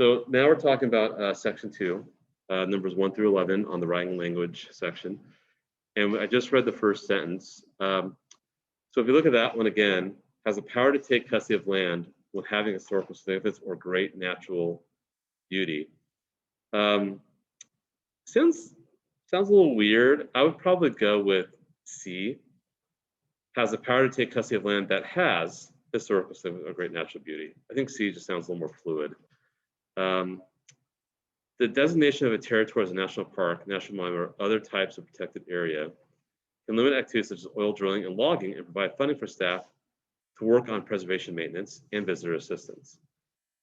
So now we're talking about section 2, numbers 1 through 11 on the writing language section. And I just read the first sentence. So if you look at that one again, has the power to take custody of land when having historical significance or great natural beauty. Sounds a little weird. I would probably go with C. Has the power to take custody of land that has historical significance or great natural beauty. I think C just sounds a little more fluid. The designation of a territory as a national park, national monument, or other types of protected area can limit activities such as oil drilling and logging and provide funding for staff to work on preservation maintenance and visitor assistance.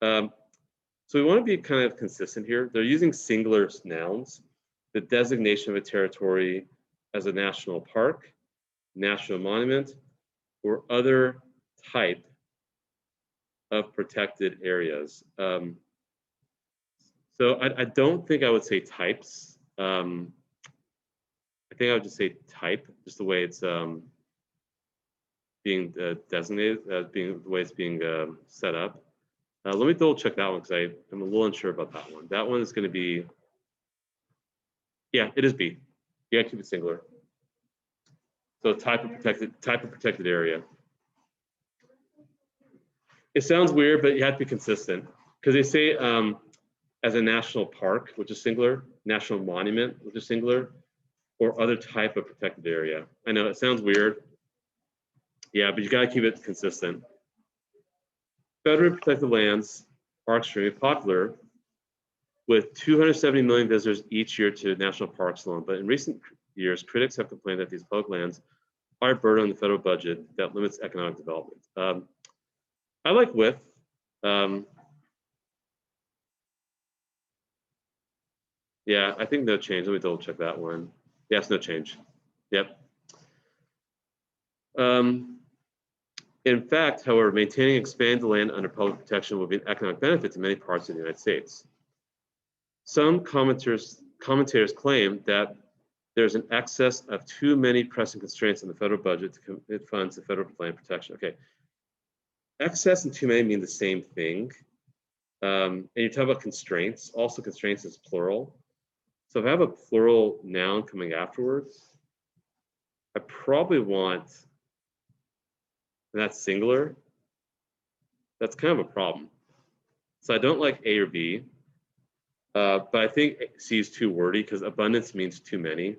So we want to be kind of consistent here. They're using singular nouns. The designation of a territory as a national park, national monument, or other type of protected areas. So I don't think I would say types. I think I would just say type, just the way it's being designated, being the way it's being set up. Let me double check that one because I'm a little unsure about that one. That one is going to be, yeah, it is B. Yeah, keep it singular. So type of protected area. It sounds weird, but you have to be consistent because they say as a national park, which is singular, national monument, which is singular, or other type of protected area. I know it sounds weird. Yeah, but you got to keep it consistent. Federally protected lands are extremely popular, with 270 million visitors each year to national parks alone. But in recent years, critics have complained that these public lands are a burden on the federal budget that limits economic development. I like with. Yeah, I think no change. Let me double check that one. Yes, no change. Yep. In fact, however, maintaining and expanding the land under public protection will be an economic benefit to many parts of the United States. Some commentators claim that there's an excess of too many pressing constraints in the federal budget to commit funds to federal land protection. Okay, excess and too many mean the same thing. And you talk about constraints. Also, constraints is plural. So if I have a plural noun coming afterwards, I probably want, and that's singular, that's kind of a problem. So I don't like A or B, but I think C is too wordy because abundance means too many.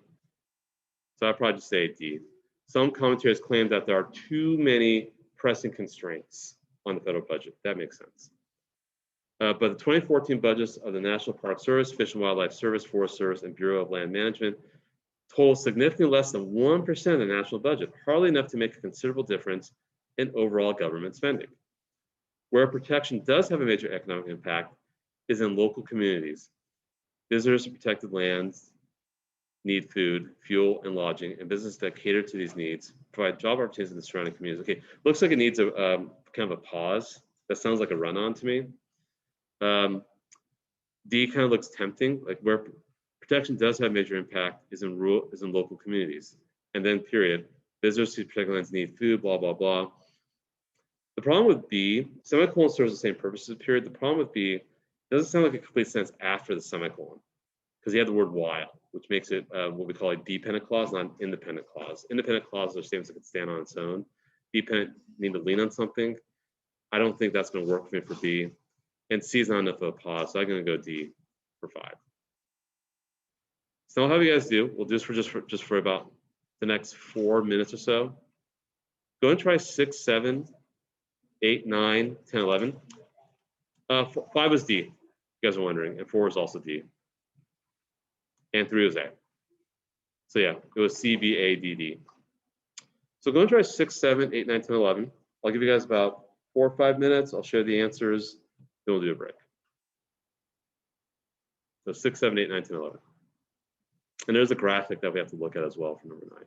So I'd probably just say D. Some commentators claim that there are too many pressing constraints on the federal budget. That makes sense. But the 2014 budgets of the National Park Service, Fish and Wildlife Service, Forest Service, and Bureau of Land Management total significantly less than 1% of the national budget, hardly enough to make a considerable difference in overall government spending. Where protection does have a major economic impact is in local communities. Visitors to protected lands need food, fuel, and lodging, and businesses that cater to these needs provide job opportunities in the surrounding communities. Okay, looks like it needs a kind of a pause. That sounds like a run-on to me. D kind of looks tempting, like where protection does have major impact is in local communities. And then period, visitors to protected lands need food, blah, blah, blah. The problem with B, semicolon serves the same purpose as period. The problem with B, it doesn't sound like a complete sentence after the semicolon because you have the word while, which makes it what we call a dependent clause, not an independent clause. Independent clauses are statements that can stand on its own. Dependent need to lean on something. I don't think that's going to work for me for B. And C is not enough of a pause, so I'm going to go D for 5. So I'll have you guys do. We'll do this just for about the next 4 minutes or so. Go and try 6, 7, 8, 9, 10, 11. 5 is D. You guys are wondering, and 4 is also D. And 3 was A. So yeah, it was C, B, A, D, D. So go and try 6, 7, 8, 9, 10, 11. I'll give you guys about 4 or 5 minutes. I'll share the answers. Then we'll do a break. So 6, 7, 8, 9, 10, 11. And there's a graphic that we have to look at as well for number 9.